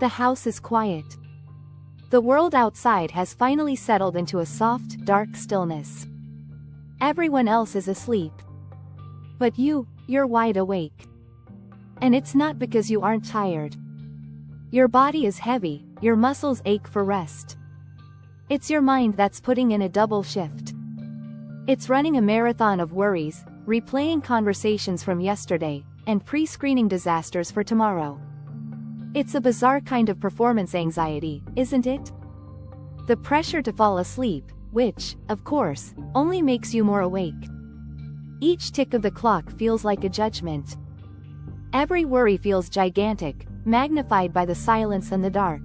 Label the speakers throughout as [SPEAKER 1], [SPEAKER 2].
[SPEAKER 1] The house is quiet. The world outside has finally settled into a soft, dark stillness. Everyone else is asleep. But you're wide awake. And it's not because you aren't tired. Your body is heavy, your muscles ache for rest. It's your mind that's putting in a double shift. It's running a marathon of worries, replaying conversations from yesterday, and pre-screening disasters for tomorrow. It's a bizarre kind of performance anxiety, isn't it? The pressure to fall asleep, which, of course, only makes you more awake. Each tick of the clock feels like a judgment. Every worry feels gigantic, magnified by the silence and the dark.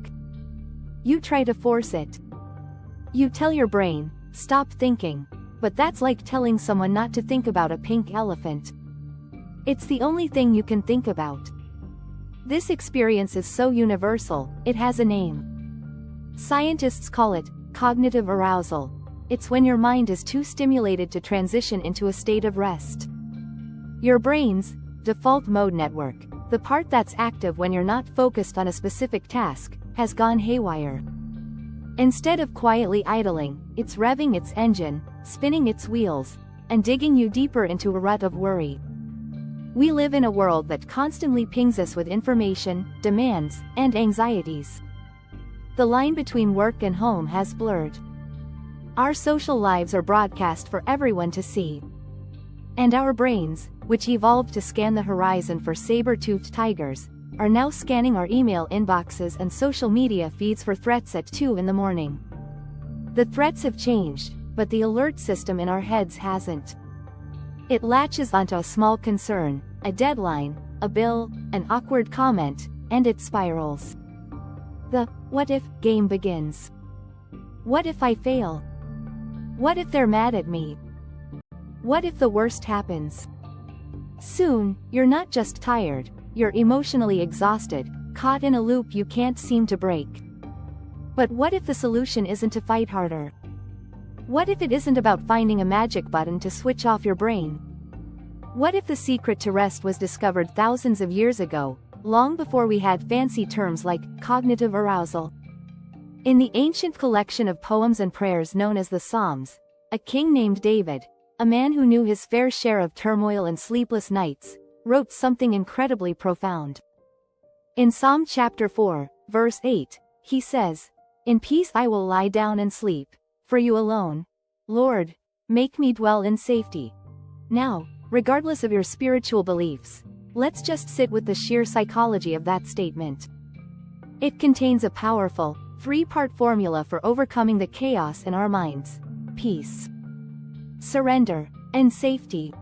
[SPEAKER 1] You try to force it. You tell your brain, stop thinking, but that's like telling someone not to think about a pink elephant. It's the only thing you can think about. This experience is so universal, it has a name. Scientists call it cognitive arousal. It's when your mind is too stimulated to transition into a state of rest. Your brain's default mode network, the part that's active when you're not focused on a specific task, has gone haywire. Instead of quietly idling, it's revving its engine, spinning its wheels, and digging you deeper into a rut of worry. We live in a world that constantly pings us with information, demands, and anxieties. The line between work and home has blurred. Our social lives are broadcast for everyone to see. And our brains, which evolved to scan the horizon for saber-toothed tigers, are now scanning our email inboxes and social media feeds for threats at 2 in the morning. The threats have changed, but the alert system in our heads hasn't. It latches onto a small concern, a deadline, a bill, an awkward comment, and it spirals. The what if game begins. What if I fail? What if they're mad at me? What if the worst happens? Soon, you're not just tired, you're emotionally exhausted, caught in a loop you can't seem to break. But what if the solution isn't to fight harder? What if it isn't about finding a magic button to switch off your brain? What if the secret to rest was discovered thousands of years ago, long before we had fancy terms like cognitive arousal? In the ancient collection of poems and prayers known as the Psalms, a king named David, a man who knew his fair share of turmoil and sleepless nights, wrote something incredibly profound. In Psalm chapter 4, verse 8, he says, "In peace I will lie down and sleep, for you alone, Lord, make me dwell in safety." Now, regardless of your spiritual beliefs, let's just sit with the sheer psychology of that statement. It contains a powerful, three-part formula for overcoming the chaos in our minds: peace, surrender, and safety.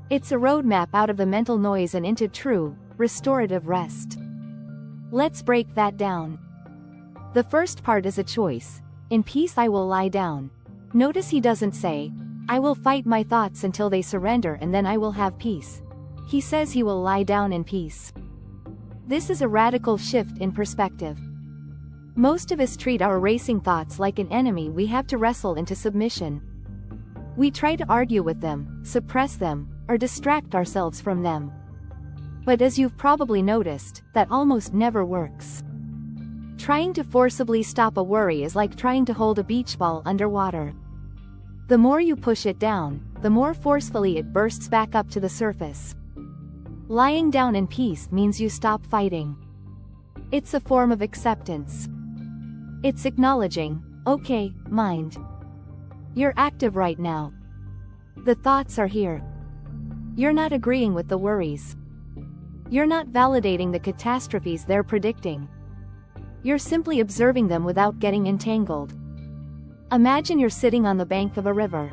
[SPEAKER 1] It's a roadmap out of the mental noise and into true, restorative rest. Let's break that down. The first part is a choice. In peace I will lie down. Notice he doesn't say, "I will fight my thoughts until they surrender and then I will have peace." He says he will lie down in peace. This is a radical shift in perspective. Most of us treat our racing thoughts like an enemy we have to wrestle into submission. We try to argue with them, suppress them, or distract ourselves from them. But as you've probably noticed, that almost never works. Trying to forcibly stop a worry is like trying to hold a beach ball underwater. The more you push it down, the more forcefully it bursts back up to the surface. Lying down in peace means you stop fighting. It's a form of acceptance. It's acknowledging, okay, mind. You're active right now. The thoughts are here. You're not agreeing with the worries. You're not validating the catastrophes they're predicting. You're simply observing them without getting entangled. Imagine you're sitting on the bank of a river.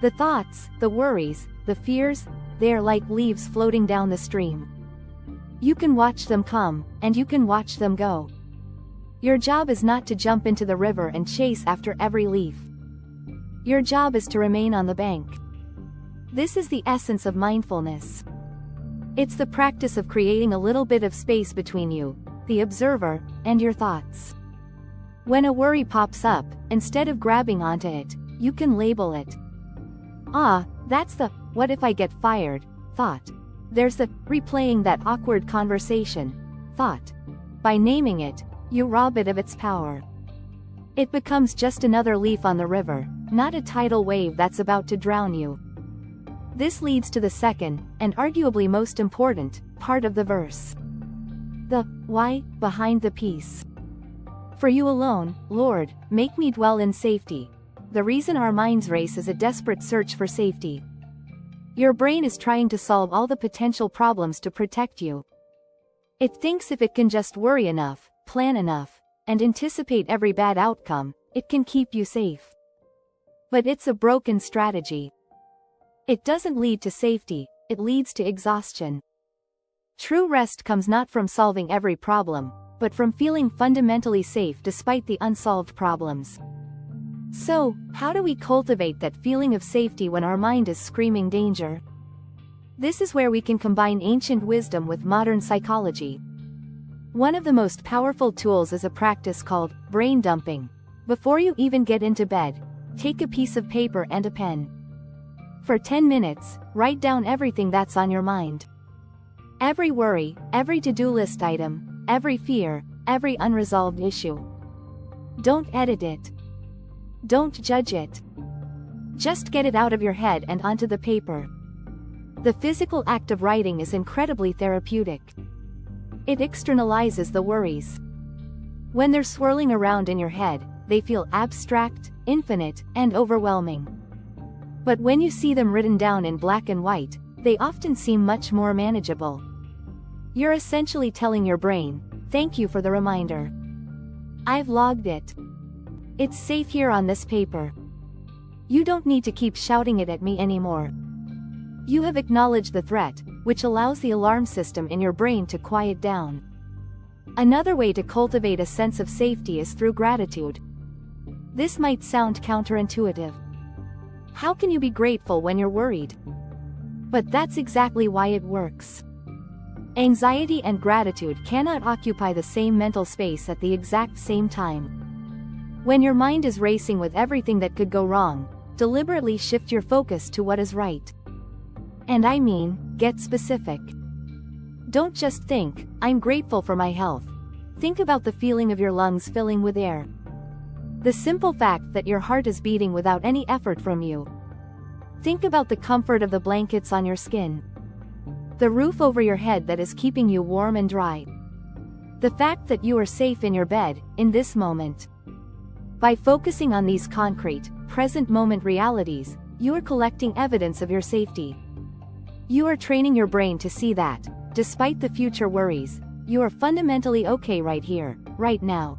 [SPEAKER 1] The thoughts, the worries, the fears, they're like leaves floating down the stream. You can watch them come, and you can watch them go. Your job is not to jump into the river and chase after every leaf. Your job is to remain on the bank. This is the essence of mindfulness. It's the practice of creating a little bit of space between you, the observer, and your thoughts. When a worry pops up, instead of grabbing onto it, you can label it. That's the "what if I get fired" thought. There's the "replaying that awkward conversation" thought. By naming it, you rob it of its power. It becomes just another leaf on the river, not a tidal wave that's about to drown you. This leads to the second, and arguably most important, part of the verse. The why behind the peace. For you alone, Lord, make me dwell in safety. The reason our minds race is a desperate search for safety. Your brain is trying to solve all the potential problems to protect you. It thinks if it can just worry enough, plan enough, and anticipate every bad outcome, it can keep you safe. But it's a broken strategy. It doesn't lead to safety, it leads to exhaustion. True rest comes not from solving every problem, but from feeling fundamentally safe despite the unsolved problems. So, how do we cultivate that feeling of safety when our mind is screaming danger? This is where we can combine ancient wisdom with modern psychology. One of the most powerful tools is a practice called brain dumping. Before you even get into bed, take a piece of paper and a pen. For 10 minutes, write down everything that's on your mind. Every worry, every to-do list item, every fear, every unresolved issue. Don't edit it. Don't judge it. Just get it out of your head and onto the paper. The physical act of writing is incredibly therapeutic. It externalizes the worries. When they're swirling around in your head, they feel abstract, infinite, and overwhelming. But when you see them written down in black and white, they often seem much more manageable. You're essentially telling your brain, thank you for the reminder. I've logged it. It's safe here on this paper. You don't need to keep shouting it at me anymore. You have acknowledged the threat, which allows the alarm system in your brain to quiet down. Another way to cultivate a sense of safety is through gratitude. This might sound counterintuitive. How can you be grateful when you're worried? But that's exactly why it works. Anxiety and gratitude cannot occupy the same mental space at the exact same time. When your mind is racing with everything that could go wrong, deliberately shift your focus to what is right. And I mean, get specific. Don't just think, I'm grateful for my health. Think about the feeling of your lungs filling with air. The simple fact that your heart is beating without any effort from you. Think about the comfort of the blankets on your skin. The roof over your head that is keeping you warm and dry. The fact that you are safe in your bed, in this moment. By focusing on these concrete, present moment realities, you are collecting evidence of your safety. You are training your brain to see that, despite the future worries, you are fundamentally okay right here, right now.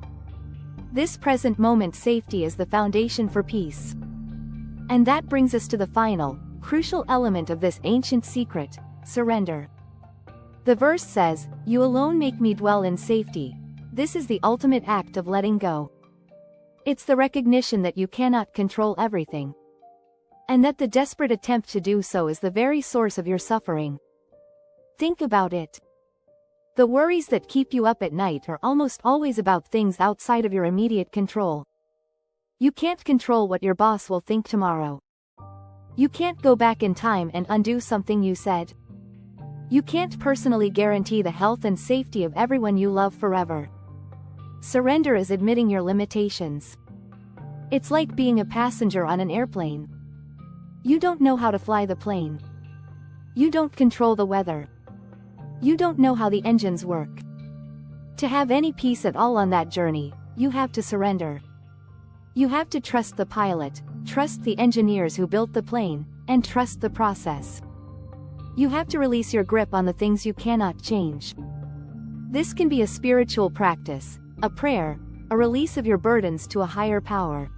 [SPEAKER 1] This present moment safety is the foundation for peace. And that brings us to the final, crucial element of this ancient secret, surrender. The verse says, "You alone make me dwell in safety." This is the ultimate act of letting go. It's the recognition that you cannot control everything. And that the desperate attempt to do so is the very source of your suffering. Think about it. The worries that keep you up at night are almost always about things outside of your immediate control. You can't control what your boss will think tomorrow. You can't go back in time and undo something you said. You can't personally guarantee the health and safety of everyone you love forever. Surrender is admitting your limitations. It's like being a passenger on an airplane. You don't know how to fly the plane. You don't control the weather. You don't know how the engines work. To have any peace at all on that journey, you have to surrender. You have to trust the pilot, trust the engineers who built the plane, and trust the process. You have to release your grip on the things you cannot change. This can be a spiritual practice, a prayer, a release of your burdens to a higher power.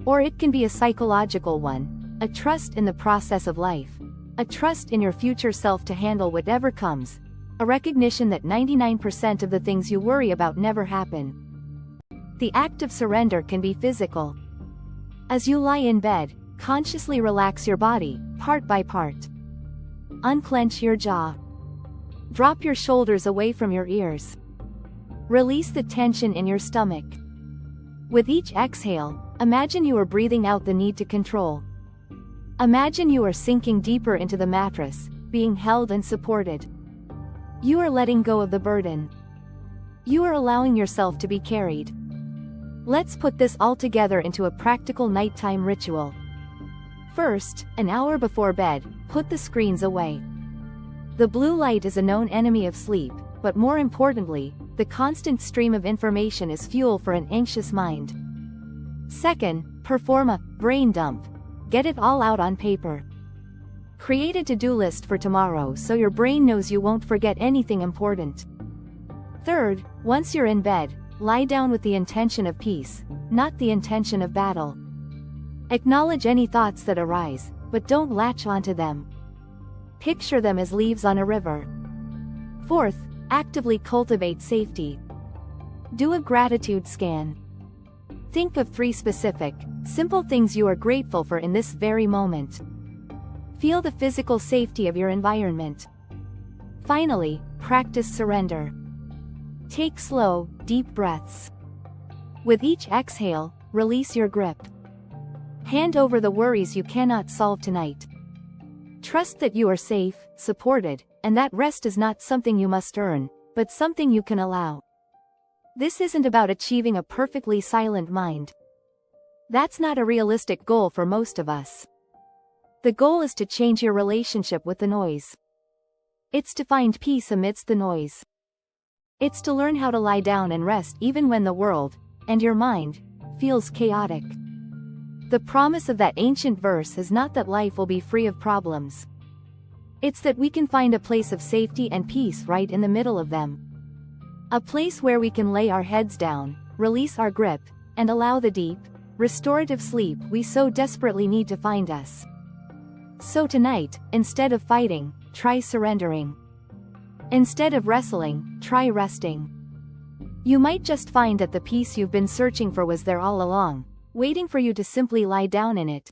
[SPEAKER 1] Or it can be a psychological one, a trust in the process of life, a trust in your future self to handle whatever comes, a recognition that 99% of the things you worry about never happen. The act of surrender can be physical. As you lie in bed, consciously relax your body, part by part. Unclench your jaw. Drop your shoulders away from your ears. Release the tension in your stomach. With each exhale, imagine you are breathing out the need to control. Imagine you are sinking deeper into the mattress, being held and supported. You are letting go of the burden. You are allowing yourself to be carried. Let's put this all together into a practical nighttime ritual. First, an hour before bed, put the screens away. The blue light is a known enemy of sleep, but more importantly, the constant stream of information is fuel for an anxious mind. Second, perform a brain dump. Get it all out on paper. Create a to-do list for tomorrow so your brain knows you won't forget anything important. Third, once you're in bed, lie down with the intention of peace, not the intention of battle. Acknowledge any thoughts that arise, but don't latch onto them. Picture them as leaves on a river. Fourth, actively cultivate safety. Do a gratitude scan. Think of 3 specific, simple things you are grateful for in this very moment. Feel the physical safety of your environment. Finally, practice surrender. Take slow, deep breaths. With each exhale, release your grip. Hand over the worries you cannot solve tonight. Trust that you are safe, supported, and that rest is not something you must earn, but something you can allow. This isn't about achieving a perfectly silent mind. That's not a realistic goal for most of us. The goal is to change your relationship with the noise. It's to find peace amidst the noise. It's to learn how to lie down and rest even when the world, and your mind, feels chaotic. The promise of that ancient verse is not that life will be free of problems. It's that we can find a place of safety and peace right in the middle of them. A place where we can lay our heads down, release our grip, and allow the deep, restorative sleep we so desperately need to find us. So tonight, instead of fighting, try surrendering. Instead of wrestling, try resting. You might just find that the peace you've been searching for was there all along, waiting for you to simply lie down in it.